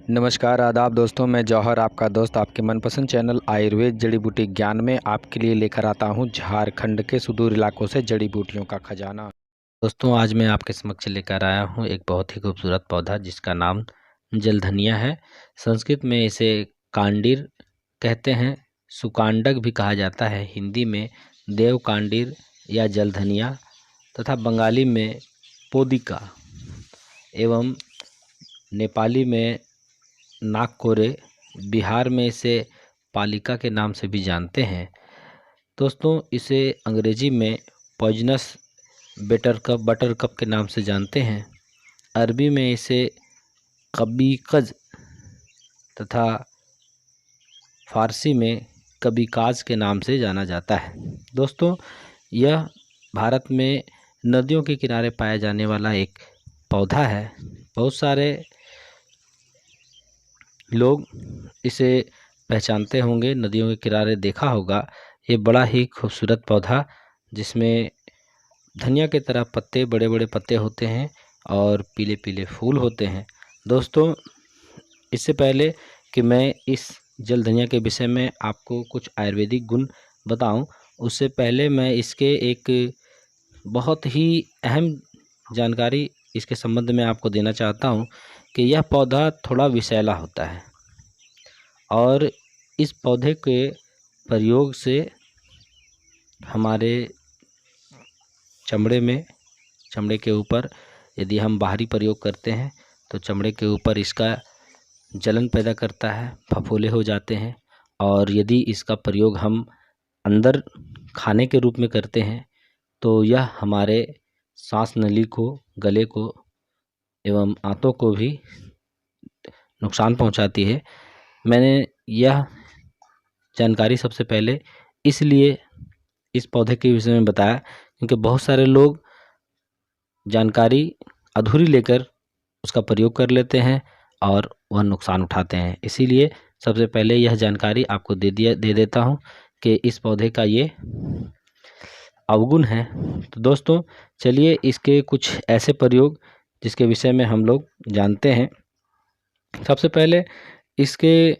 नमस्कार आदाब दोस्तों, मैं जौहर आपका दोस्त आपके मनपसंद चैनल आयुर्वेद जड़ी बूटी ज्ञान में आपके लिए लेकर आता हूं झारखंड के सुदूर इलाकों से जड़ी बूटियों का खजाना। दोस्तों, आज मैं आपके समक्ष लेकर आया हूं एक बहुत ही खूबसूरत पौधा जिसका नाम जलधनिया है। संस्कृत में इसे कांडीर कहते हैं, सुकांडक भी कहा जाता है। हिंदी में देव कांडीर या जलधनिया तथा बंगाली में पोदिका एवं नेपाली में नागकोरे, बिहार में इसे पालिका के नाम से भी जानते हैं। दोस्तों, इसे अंग्रेजी में पॉइजनस बटरकप के नाम से जानते हैं। अरबी में इसे कबीकज तथा फारसी में कबीकाज के नाम से जाना जाता है। दोस्तों, यह भारत में नदियों के किनारे पाया जाने वाला एक पौधा है। बहुत सारे लोग इसे पहचानते होंगे, नदियों के किनारे देखा होगा। ये बड़ा ही खूबसूरत पौधा जिसमें धनिया के तरह पत्ते, बड़े बड़े पत्ते होते हैं और पीले पीले फूल होते हैं। दोस्तों, इससे पहले कि मैं इस जल धनिया के विषय में आपको कुछ आयुर्वेदिक गुण बताऊं, उससे पहले मैं इसके एक बहुत ही अहम जानकारी इसके संबंध में आपको देना चाहता हूं कि यह पौधा थोड़ा विषैला होता है और इस पौधे के प्रयोग से हमारे चमड़े के ऊपर यदि हम बाहरी प्रयोग करते हैं तो चमड़े के ऊपर इसका जलन पैदा करता है, फफोले हो जाते हैं। और यदि इसका प्रयोग हम अंदर खाने के रूप में करते हैं तो यह हमारे सांस नली को, गले को एवं आंतों को भी नुकसान पहुंचाती है। मैंने यह जानकारी सबसे पहले इसलिए इस पौधे के विषय में बताया क्योंकि बहुत सारे लोग जानकारी अधूरी लेकर उसका प्रयोग कर लेते हैं और वह नुकसान उठाते हैं। इसीलिए सबसे पहले यह जानकारी आपको दे देता हूं कि इस पौधे का ये अवगुण है। तो दोस्तों, चलिए इसके कुछ ऐसे प्रयोग जिसके विषय में हम लोग जानते हैं। सबसे पहले इसके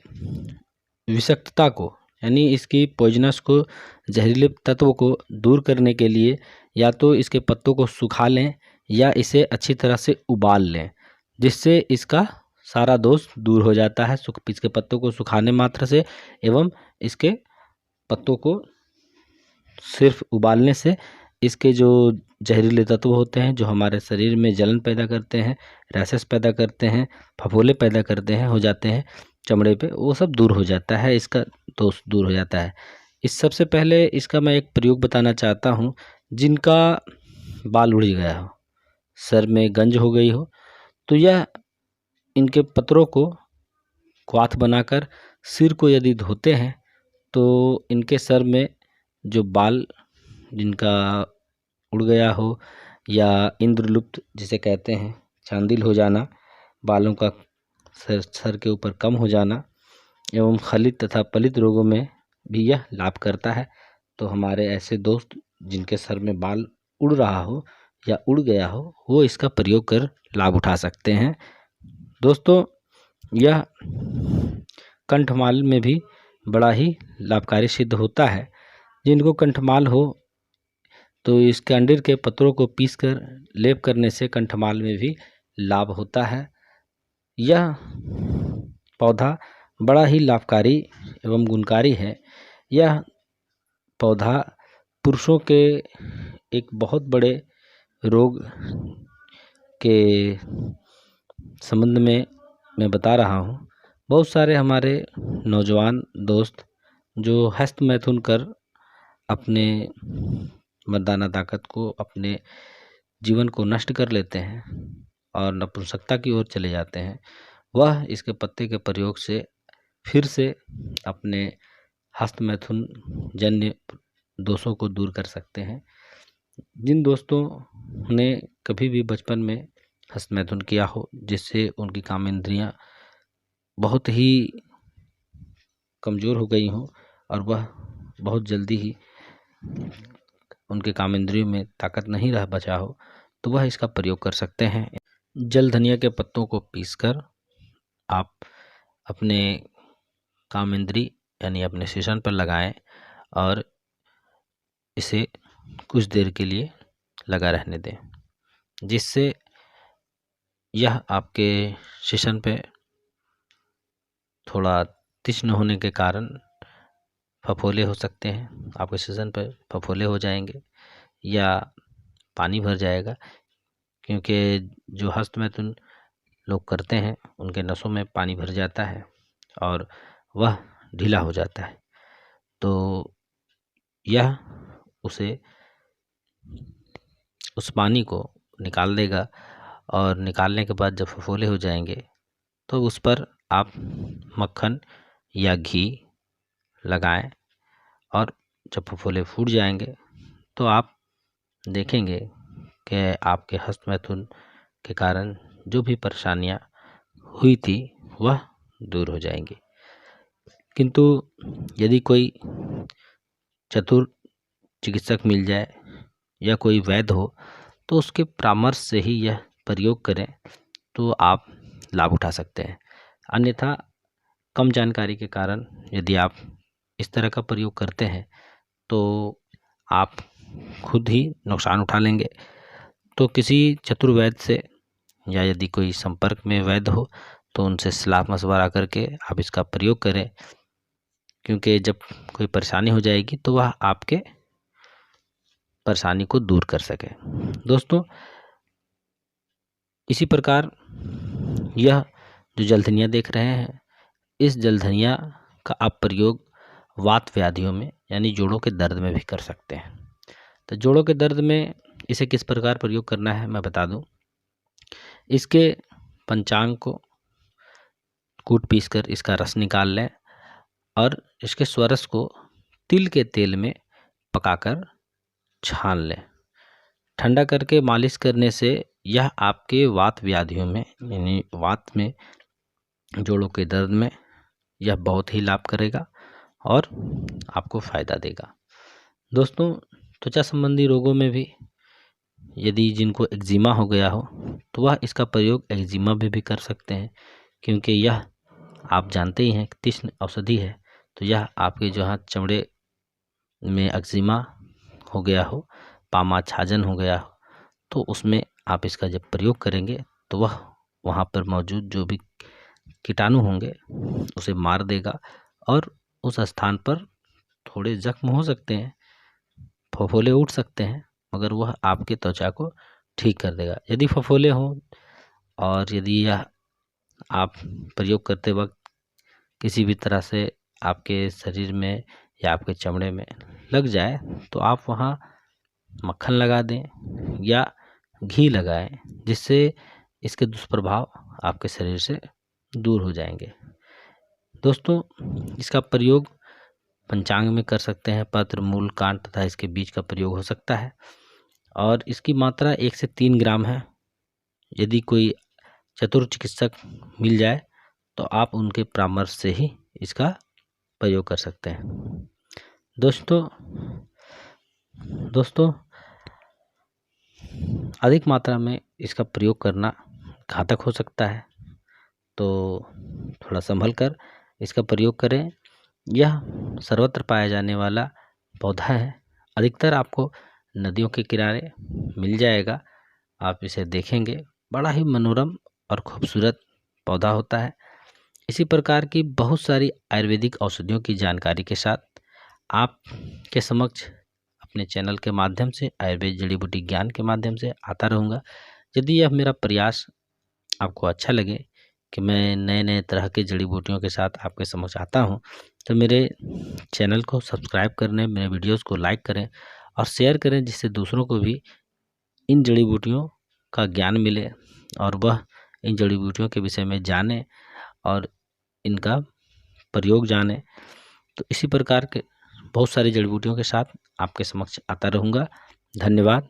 विषाक्तता को, यानी इसकी पॉइजनस को, जहरीले तत्व को दूर करने के लिए या तो इसके पत्तों को सुखा लें या इसे अच्छी तरह से उबाल लें, जिससे इसका सारा दोष दूर हो जाता है। इसके पत्तों को सुखाने मात्र से एवं इसके पत्तों को सिर्फ उबालने से इसके जो जहरीले तत्व होते हैं, जो हमारे शरीर में जलन पैदा करते हैं, रैशेस पैदा करते हैं, फफोले पैदा करते हैं, हो जाते हैं चमड़े पे, वो सब दूर हो जाता है, इसका दोष दूर हो जाता है। इस सबसे पहले इसका मैं एक प्रयोग बताना चाहता हूँ। जिनका बाल उड़ गया हो, सर में गंज हो गई हो, तो यह इनके पत्रों को क्वाथ बनाकर सिर को यदि धोते हैं तो इनके सर में जो बाल जिनका उड़ गया हो या इंद्रलुप्त जिसे कहते हैं, चांदिल हो जाना, बालों का सर के ऊपर कम हो जाना एवं खलित तथा पलित रोगों में भी यह लाभ करता है। तो हमारे ऐसे दोस्त जिनके सर में बाल उड़ रहा हो या उड़ गया हो, वो इसका प्रयोग कर लाभ उठा सकते हैं। दोस्तों, यह कंठमाल में भी बड़ा ही लाभकारी सिद्ध होता है। जिनको कंठमाल हो तो इस कांडीर के पत्रों को पीसकर लेप करने से कंठमाल में भी लाभ होता है। यह पौधा बड़ा ही लाभकारी एवं गुणकारी है। यह पौधा पुरुषों के एक बहुत बड़े रोग के संबंध में मैं बता रहा हूँ। बहुत सारे हमारे नौजवान दोस्त जो हस्त मैथुन कर अपने मर्दाना ताकत को, अपने जीवन को नष्ट कर लेते हैं और नपुंसकता की ओर चले जाते हैं, वह इसके पत्ते के प्रयोग से फिर से अपने हस्त मैथुन जन्य दोषों को दूर कर सकते हैं। जिन दोस्तों ने कभी भी बचपन में हस्त मैथुन किया हो जिससे उनकी कामेंद्रियां बहुत ही कमज़ोर हो गई हों और वह बहुत जल्दी ही उनके कामेंद्रियों में ताकत नहीं रह बचा हो, तो वह इसका प्रयोग कर सकते हैं। जल धनिया के पत्तों को पीसकर आप अपने कामेंद्री यानी अपने शीशन पर लगाएं और इसे कुछ देर के लिए लगा रहने दें, जिससे यह आपके शीशन पे थोड़ा तीक्ष्ण होने के कारण फफोले हो सकते हैं, आपके शीशन पे फफोले हो जाएंगे या पानी भर जाएगा, क्योंकि जो हस्तमैथुन लोग करते हैं उनके नसों में पानी भर जाता है और वह ढीला हो जाता है। तो यह उस पानी को निकाल देगा और निकालने के बाद जब फफोले हो जाएंगे तो उस पर आप मक्खन या घी लगाएं और जब फफोले फूट जाएंगे तो आप देखेंगे कि आपके हस्तमैथुन के कारण जो भी परेशानियां हुई थी वह दूर हो जाएंगी। किंतु यदि कोई चतुर चिकित्सक मिल जाए या कोई वैद्य हो तो उसके परामर्श से ही यह प्रयोग करें तो आप लाभ उठा सकते हैं। अन्यथा कम जानकारी के कारण यदि आप इस तरह का प्रयोग करते हैं तो आप खुद ही नुकसान उठा लेंगे। तो किसी चतुर वैद्य से या यदि कोई संपर्क में वैद्य हो तो उनसे सलाह मशवरा करके आप इसका प्रयोग करें, क्योंकि जब कोई परेशानी हो जाएगी तो वह आपके परेशानी को दूर कर सके। दोस्तों, इसी प्रकार यह जो जलधनिया देख रहे हैं, इस जलधनिया का आप प्रयोग वात व्याधियों में यानी जोड़ों के दर्द में भी कर सकते हैं। तो जोड़ों के दर्द में इसे किस प्रकार प्रयोग करना है मैं बता दूं। इसके पंचांग को कूट पीस कर इसका रस निकाल लें और इसके स्वरस को तिल के तेल में पकाकर छान लें। ठंडा करके मालिश करने से यह आपके वात व्याधियों में यानी वात में जोड़ों के दर्द में यह बहुत ही लाभ करेगा और आपको फ़ायदा देगा। दोस्तों, त्वचा संबंधी रोगों में भी यदि जिनको एक्जिमा हो गया हो तो वह इसका प्रयोग एक्जिमा में भी कर सकते हैं, क्योंकि यह आप जानते ही हैं तीक्ष्ण औषधि है। तो यह आपके जहाँ चमड़े में एक्जिमा हो गया हो, पामा छाजन हो गया हो, तो उसमें आप इसका जब प्रयोग करेंगे तो वह वहाँ पर मौजूद जो भी कीटाणु होंगे उसे मार देगा और उस स्थान पर थोड़े जख्म हो सकते हैं, फफोले उठ सकते हैं, मगर वह आपके त्वचा को ठीक कर देगा। यदि फफोले हों और यदि यह आप प्रयोग करते वक्त किसी भी तरह से आपके शरीर में या आपके चमड़े में लग जाए तो आप वहाँ मक्खन लगा दें या घी लगाएं, जिससे इसके दुष्प्रभाव आपके शरीर से दूर हो जाएंगे। दोस्तों, इसका प्रयोग पंचांग में कर सकते हैं। पत्र, मूल, कांड तथा इसके बीज का प्रयोग हो सकता है और इसकी मात्रा 1 से 3 ग्राम है। यदि कोई चतुर चिकित्सक मिल जाए तो आप उनके परामर्श से ही इसका प्रयोग कर सकते हैं। दोस्तों, अधिक मात्रा में इसका प्रयोग करना घातक हो सकता है, तो थोड़ा संभल कर इसका प्रयोग करें। यह सर्वत्र पाया जाने वाला पौधा है, अधिकतर आपको नदियों के किनारे मिल जाएगा। आप इसे देखेंगे, बड़ा ही मनोरम और खूबसूरत पौधा होता है। इसी प्रकार की बहुत सारी आयुर्वेदिक औषधियों की जानकारी के साथ आपके समक्ष अपने चैनल के माध्यम से, आयुर्वेद जड़ी बूटी ज्ञान के माध्यम से आता रहूँगा। यदि यह मेरा प्रयास आपको अच्छा लगे कि मैं नए नए तरह के जड़ी बूटियों के साथ आपके समक्ष आता हूँ, तो मेरे चैनल को सब्सक्राइब करें, मेरे वीडियोस को लाइक करें और शेयर करें, जिससे दूसरों को भी इन जड़ी बूटियों का ज्ञान मिले और वह इन जड़ी बूटियों के विषय में जाने और इनका प्रयोग जाने। तो इसी प्रकार के बहुत सारी जड़ी बूटियों के साथ आपके समक्ष आता रहूँगा। धन्यवाद।